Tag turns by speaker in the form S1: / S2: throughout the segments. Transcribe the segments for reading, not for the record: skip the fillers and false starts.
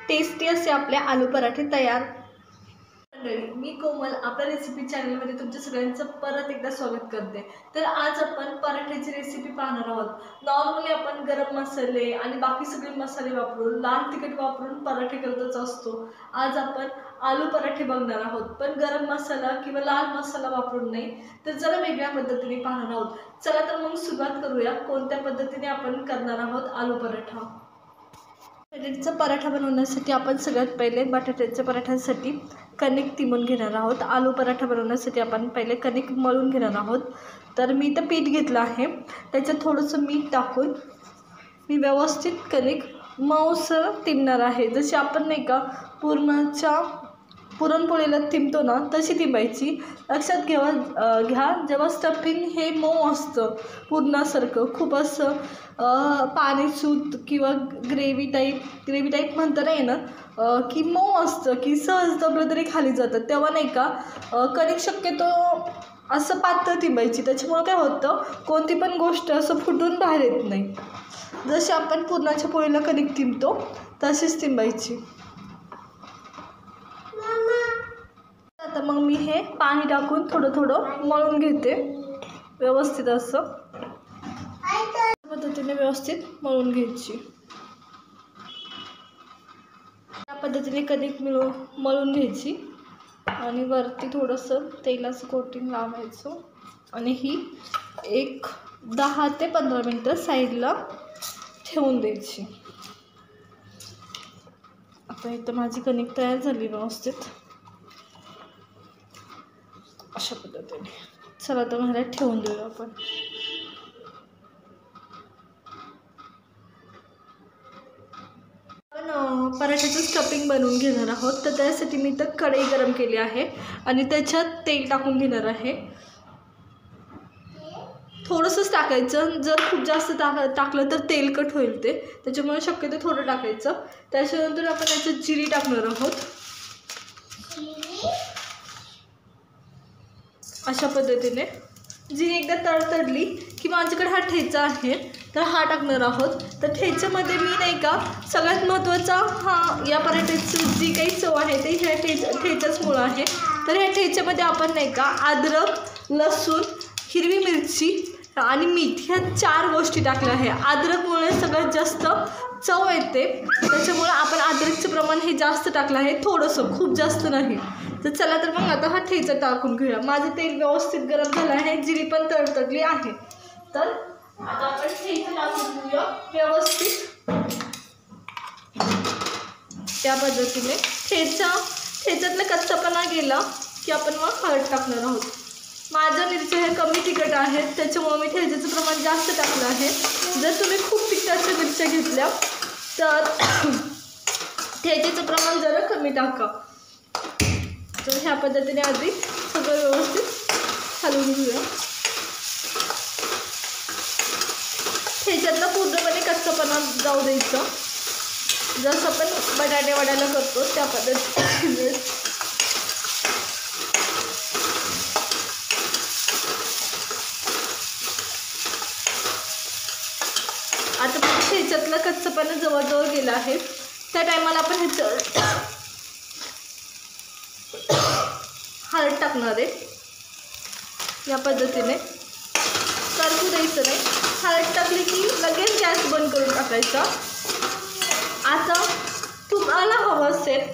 S1: Tasty असे आपले आलू पराठे तयार। मी कोमल आपल्या रेसिपी चॅनलमध्ये तुमच्या सगळ्यांचं परत एकदा स्वागत करते। तर आज आपण पराठ्याची रेसिपी पाहणार आहोत। नॉर्मली आपण गरम मसाले आणि बाकी सगळे मसाले वापरून लाल तिखट वापरून पराठे करतच असतो। आज आपण आलू पराठे बघणार आहोत, पण गरम मसाला किंवा लाल मसाला वापरून नाही, तर जरा वेगळ्या पद्धतीने पाहणार आहोत। चला तर मग सुरुवात करूया कोणत्या पद्धतीने आपण करणार आहोत आलू पराठा। बटाट्याचा पराठा बनवण्यासाठी आपण सगळ्यात पहिले बटाट्याच्या पराठ्यासाठी कणिक तिंबून घेणार आहोत। आलू पराठा बनवण्यासाठी आपण पहिले कणिक मळून घेणार आहोत। तर मी इथं पीठ घेतलं आहे, त्याच्यात थोडंसं मीठ टाकून मी व्यवस्थित कणिक मऊसर तिंबणार आहे। जशी आपण नाही का पुरणपोळीला तिंबतो ना, तशी तिंबायची। लक्षात घ्या जेव्हा स्टफिंग हे मऊ असतं पुरणासारखं, खूप असं पाणीसूत किंवा ग्रेव्ही टाईप म्हणता नाही ना, की मऊ असतं की सहज दबलं तरी खाली जातं, तेव्हा नाही का कणिक शक्यतो असं पातळ तिंबायची। त्याच्यामुळे काय होतं, कोणती पण गोष्ट असं फुटून बाहेर येत नाही। जशी आपण पुरणाच्या पोळीला कणिक तिंबतो तशीच तिंबायची। आता मग मी हे पाणी टाकून थोडं थोडं मळून घेते व्यवस्थित, असं पद्धतीने व्यवस्थित मळून घ्यायची। या पद्धतीने कणिक मळून घ्यायची आणि वरती थोडंसं तेलाचं कोटिंग लावायचं आणि ही एक 10 ते 15 मिनटं साईडला ठेवून द्यायची। आता इथं माझी कणिक तयार झाली व्यवस्थित अशा पद्धतीने। चला तर मला ठेवून देऊया आपण। पराठ्याचं स्टफिंग बनवून घेणार आहोत, तर त्यासाठी मी तर कढई गरम केली आहे आणि त्याच्यात तेल टाकून घेणार आहे। थोडंसंच टाकायचं, जर खूप जास्त टाकलं तर तेलकट होईल ते, त्याच्यामुळे शक्यतो थोडं टाकायचं। त्याच्यानंतर आपण याच्यात जिरी टाकणार आहोत अशा पद्धतीने। जिरी एकदा तडतडली की माझ्याकडे हा ठेचा आहे, तर हा टाकणार आहोत। तर ठेच्यामध्ये मी नाही का सगळ्यात महत्त्वाचा या पराठ्याची जी काही चव आहे ते ह्या ठेचाच मुळं आहे। तर ह्या ठेच्यामध्ये आपण नाही का अद्रक, लसूण, हिरवी मिरची आणि मीठ ह्या 4 गोष्टी टाकल्या आहे। अद्रकमुळे सगळ्यात जास्त चव येते, त्याच्यामुळे आपण अद्रकचं प्रमाण हे जास्त टाकलं आहे, थोडंसं, खूप जास्त नाही। तर चला तर मग आता हा ठेचा टाकून घेऊया। माझं तेल व्यवस्थित गरम झालं आहे, जिरी पण तडतडली आहे। तर आता आपण ठेचा टाकून घेऊया व्यवस्थित त्या पद्धतीने। ठेच्यातला कच्चापणा गेला की आपण मग हळद टाकणार आहोत। माझ्या मिरच्या ह्या कमी तिखट आहेत, त्याच्यामुळे मी ठेच्याचं प्रमाण जास्त टाकलं आहे। जर तुम्ही खूप तिखटाच्या मिरच्या घेतल्या तर ठेच्याचं प्रमाण जरा कमी टाका। तर ह्या पद्धतीने आधी सगळं व्यवस्थित हलवून घेऊया। ठेच्यातला पूर्णपणे कच्चापणा जाऊ द्यायचं, जसं आपण बटाटे वड्याला करतो त्या पद्धतीने। आता ठेच्यातला कच्चापणा जवळजवळ गेला आहे, त्या टायमाला आपण ह्याच्यावर हळद टाकणार आहे। या पद्धतीने करपू द्यायचं नाही, हळद टाकली की लगेच गॅस बंद करून टाकायचा। आता तुम्हाला हवं असेल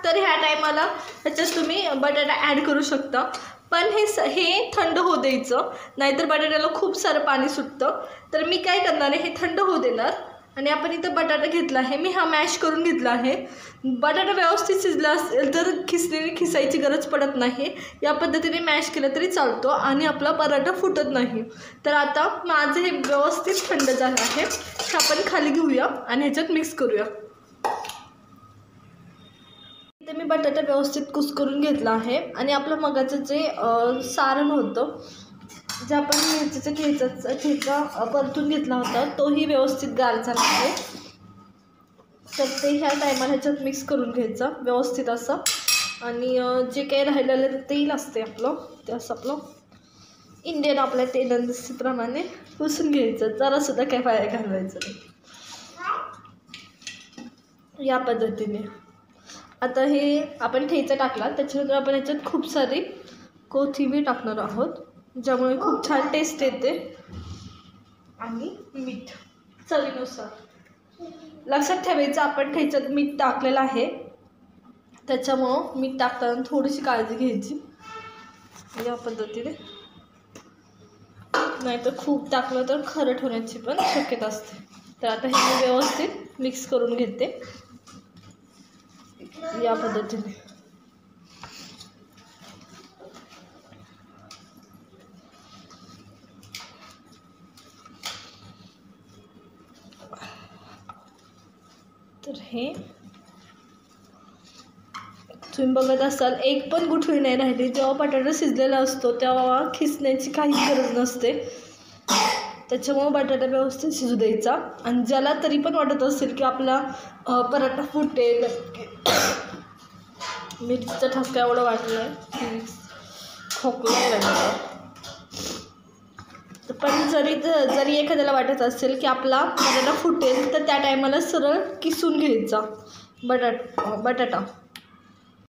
S1: तर ह्या टायमाला ह्याच्यात तुम्ही बटाटा ॲड करू शकता, पण हे थंड होऊ द्यायचं, नाहीतर बटाट्याला खूप सारं पाणी सुटतं। तर मी काय करणार आहे, हे थंड होऊ देणार आणि आपण इथं बटाटा घेतला आहे, मी हा मॅश करून घेतला आहे। बटाटा व्यवस्थित शिजला असेल तर खिसायची गरज पडत नाही, या पद्धतीने मॅश केलं तरी चालतो आणि आपला पराठा फुटत नाही। तर आता माझं हे व्यवस्थित थंड झालं आहे, हे आपण खाली घेऊया आणि ह्याच्यात मिक्स करूया। इथे मी बटाटा व्यवस्थित कुस्करून घेतला आहे आणि आपलं मगाचं जे सारण होतं, जे आपण मिरचीचा ठेचा परतून घेतला होता, तोही व्यवस्थित गार झाला आहे। तर ते ह्या टायमाला ह्याच्यात मिक्स करून घ्यायचं व्यवस्थित असं, आणि जे काही राहिलेलं तेल असते आपलं, ते असं आपलं इंडियन आपल्या तेलाप्रमाणे पुसून घ्यायचं, जरासुद्धा काय पाया घालवायचं नाही. या पद्धतीने आता हे आपण ठेचा टाकला, त्याच्यानंतर आपण याच्यात खूप सारी कोथिंबीर टाकणार आहोत, ज्यामुळे खूप छान टेस्ट येते. आणि मीठ चवीनुसार. लक्षात ठेवायचं आपण ठेच्यात मीठ टाकलेलं आहे, त्याच्यामुळं मीठ टाकताना थोडीशी काळजी घ्यायची. या पद्धतीने, नाहीतर खूप टाकलं तर खरट होण्याची पण शक्यता असते. तर आता हे मी व्यवस्थित मिक्स करून घेते या पद्धतीने. तर हे तुम्ही बघत असाल, एक पण गुठळी नाही राहिली. जेव्हा बटाटा शिजलेला असतो तेव्हा खिसण्याची काही गरज नसते, त्याच्यामुळं बटाटा व्यवस्थित शिजू द्यायचा. आणि ज्याला तरी पण वाटत असेल की आपला पराठा फुटेल, मिरचीचा ठसका एवढं वाटलं आहे, खोकला लागला, पण जरी एखाद्याला वाटत असेल की आपला बटाटा फुटेल, तर त्या टायमाला सरळ किसून घ्यायचा बटाटा.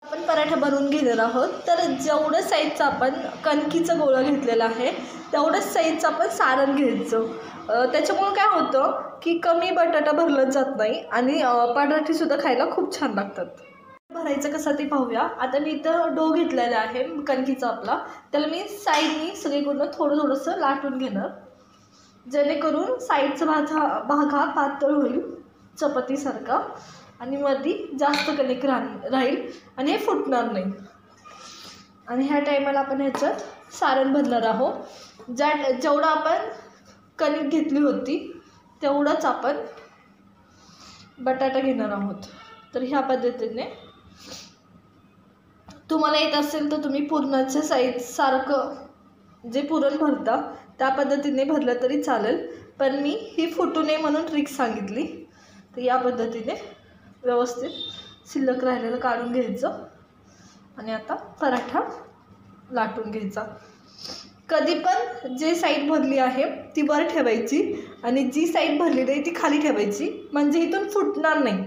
S1: आपण पराठा बनवून घेणार आहोत, तर जेवढं साईजचं आपण कणकीचं गोळा घेतलेला आहे तेवढंच साईजचं आपण सारण घ्यायचं. त्याच्यामुळं काय होतं की कमी बटाटा भरलं जात नाही आणि पराठेसुद्धा खायला खूप छान लागतात. भरायचं कसं ते पाहूया. आता मी इथं डो घेतलेला आहे कणकीचा आपला, त्याला मी साईडनी सगळीकडून थोडंसं लाटून घेणार, जेणेकरून साईडचा भाग हा पातळ होईल चपातीसारखा आणि मध्ये जास्त कणिक राहील आणि हे फुटणार नाही. आणि ह्या टायमाला आपण ह्याच्यात सारण भरणार आहोत. जेवढं आपण कणिक घेतली होती तेवढंच आपण बटाटा घेणार आहोत. तर ह्या पद्धतीने तुम्हाला येत असेल तर तुम्ही पुरणाच्या साईजसारखं जे पुरण भरता त्या पद्धतीने भरलं तरी चालेल, पण मी ही फुटू नये म्हणून ट्रिक सांगितली. तर या पद्धतीने व्यवस्थित शिल्लक राहिलेलं काढून घ्यायचं आणि आता पराठा लाटून घ्यायचा. कधी पण जे साईड भरली आहे ती वर ठेवायची आणि जी साईड भरलेली आहे ती खाली ठेवायची, म्हणजे इथून फुटणार नाही.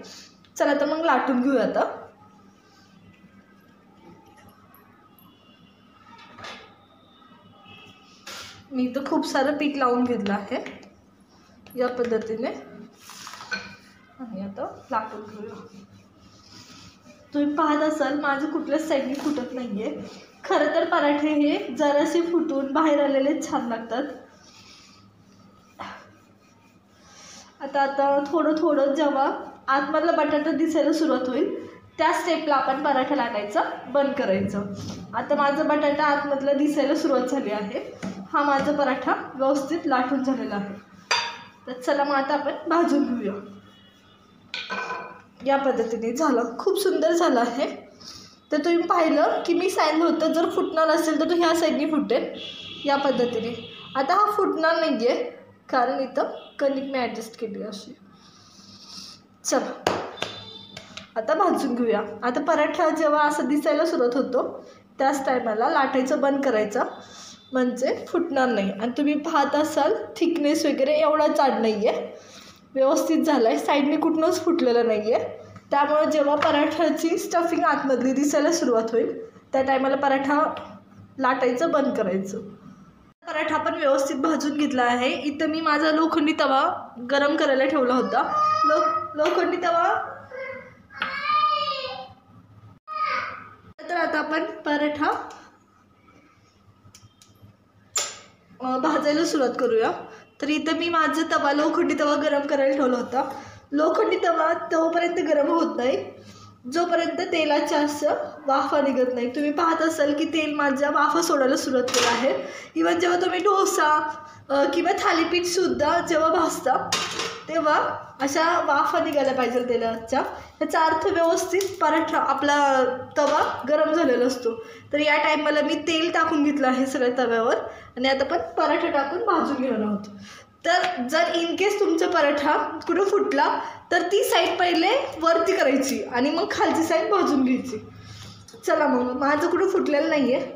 S1: चला तर मग लाटून घेऊया. आता मी इथं खूप सारं पीठ लावून घेतलं आहे या पद्धतीने आणि आता लाटून घेऊया. तुम्ही पाहत असाल माझं कुठल्याच साईडने फुटत नाही आहे. खरं तर पराठे हे जरासे फुटून बाहेर आलेले छान लागतात. आता थोडं जेव्हा आतमधला बटाटा दिसायला सुरुवात होईल त्या स्टेपला आपण पराठा लाटायचा बंद करायचं. आता माझं बटाटा आतमधला दिसायला सुरुवात झाली आहे. हा माझा पराठा व्यवस्थित लाटून झालेला आहे. तर चला मग आता आपण भाजून घेऊया. या पद्धतीने झालं, खूप सुंदर झालं आहे. तर तुम्ही पाहिलं की मी सांगितलं होतं जर फुटणार असेल तर तो ह्या साईडने फुटेल या पद्धतीने. आता हा फुटणार नाही आहे कारण इथं कणिक मी ॲडजस्ट केली अशी. चला आता भाजून घेऊया. आता पराठा जेव्हा असं दिसायला सुरुवात होतो त्याच टायमाला लाटायचं बंद करायचं, म्हणजे फुटणार नाही. आणि तुम्ही पाहत असाल थिकनेस वगैरे एवढा जाड नाही आहे, व्यवस्थित झाला आहे, साईडने कुठूनच फुटलेलं नाही आहे. त्यामुळे जेव्हा पराठ्याची स्टफिंग आतमधली दिसायला सुरुवात होईल त्या टायमाला पराठा लाटायचं बंद करायचं. पराठा आपण व्यवस्थित भाजून घेतला आहे. इथं मी माझा लोखंडी तवा गरम करायला ठेवला होता. लोखंडी तवा. तर आता आपण पराठा भाजायला सुरुवात करूया. तर इथं मी माझा लोखंडी तवा गरम करायला ठेवला होता. लोखंडी तवा तोपर्यंत गरम होत नाही जोपर्यंत तेलाच्या असं वाफा निघत नाही. तुम्ही पाहत असाल की तेल माझ्या वाफा सोडायला सुरुवात केलं आहे. इव्हन जेव्हा तुम्ही डोसा किंवा थालीपीठसुद्धा जेव्हा भाजता तेव्हा अशा वाफा निघायला पाहिजे तेलाच्या. याचा अर्थ व्यवस्थित पराठा आपला तवा गरम झालेला असतो. तर या टायमाला मी तेल टाकून घेतलं आहे सगळ्या तव्यावर आणि आता पण पराठा टाकून भाजून घेणार आहोत. तर जर इन केस तुमचा पराठा कुठं फुटला तर ती साईड पहिले वरती करायची आणि मग खालची साईड भाजून घ्यायची. चला मग माझं कुठं फुटलेलं नाही आहे.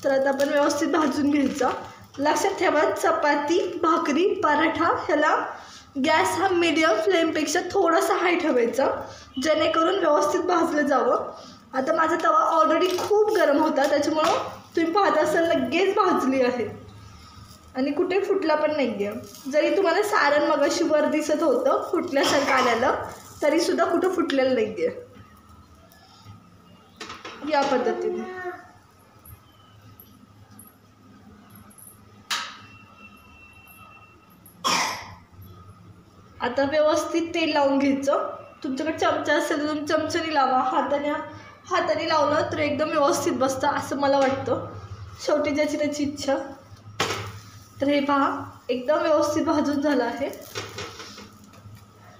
S1: तर आता आपण व्यवस्थित भाजून घ्यायचा. लक्षात ठेवा, चपाती, भाकरी, पराठा ह्याला गॅस हा मीडियम फ्लेमपेक्षा थोडासा हाय ठेवायचा, जेणेकरून व्यवस्थित भाजलं जावं. आता माझा तवा ऑलरेडी खूप गरम होता, त्याच्यामुळं तुम्ही पाहत असाल लगेच भाजली आहे आणि कुठे फुटला पण नाही आहे. जरी तुम्हाला सारण मगाशी वर दिसत होतं फुटल्यासारखं आलेलं, तरीसुद्धा कुठं फुटलेलं नाही आहे. या पद्धतीने आता व्यवस्थित तेल लावून घ्यायचं. तुमच्याकडे चमचा असेल तर तुम्ही चमच्याने लावा, हाताने लावलं तर एकदम व्यवस्थित बसतं असं मला वाटतं. शेवटी ज्याची त्याची इच्छा. तर हे पहा, एकदम व्यवस्थित भाजून झालं आहे.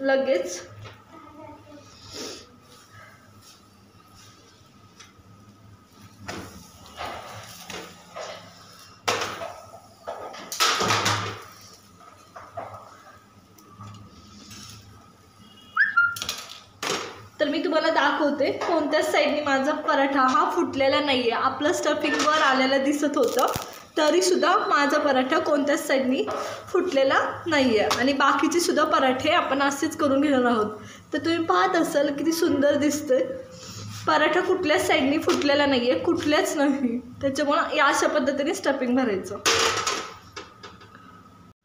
S1: लगेच तर मी तुम्हाला दाखवते कोणत्याच साईडने माझा पराठा हा फुटलेला नाही आहे. आपलं स्टफिंग वर आलेलं दिसत होतं, तरीसुद्धा माझा पराठा कोणत्याच साईडनी फुटलेला नाही आहे. आणि बाकीचे सुद्धा पराठे आपण असेच करून घेणार आहोत. तर तुम्ही पाहत असाल किती सुंदर दिसतंय. पराठा कुठल्याच साईडनी फुटलेला नाही आहे, कुठल्याच नाही. त्याच्यामुळं या अशा पद्धतीने स्टफिंग भरायचं.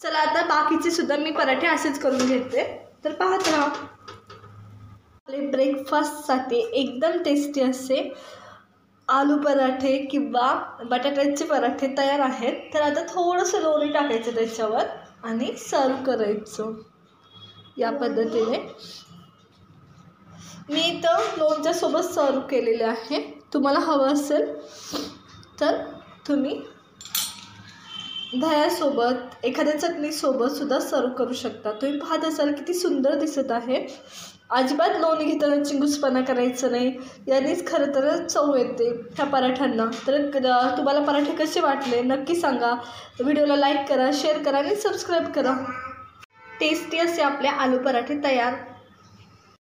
S1: चला आता बाकीचे सुद्धा मी पराठे असेच करून घेते. तर पाहत राहा, आपले ब्रेकफास्टसाठी एकदम टेस्टी असे आलू पराठे किंवा बटाट्याचे पराठे तयार आहेत. तर आता थोडंसं लोणी टाकायचं त्याच्यावर आणि सर्व करायचं या पद्धतीने. मी इथं लोणच्यासोबत सर्व केलेले आहे. तुम्हाला हवं असेल तर तुम्ही दह्यासोबत, एखाद्या चटणीसोबत सुद्धा सर्व करू शकता. तुम्ही पाहत असाल किती सुंदर दिसत आहे. अजिबात लोणी घेताना चिंगूसपणा करायचं नाही, यानेच खरं तर चव येते ह्या पराठ्यांना. तर तुम्हाला पराठे कसे वाटले नक्की सांगा. व्हिडिओला लाईक करा, शेअर करा आणि सबस्क्राईब करा. टेस्टी असे आपले आलू पराठे तयार.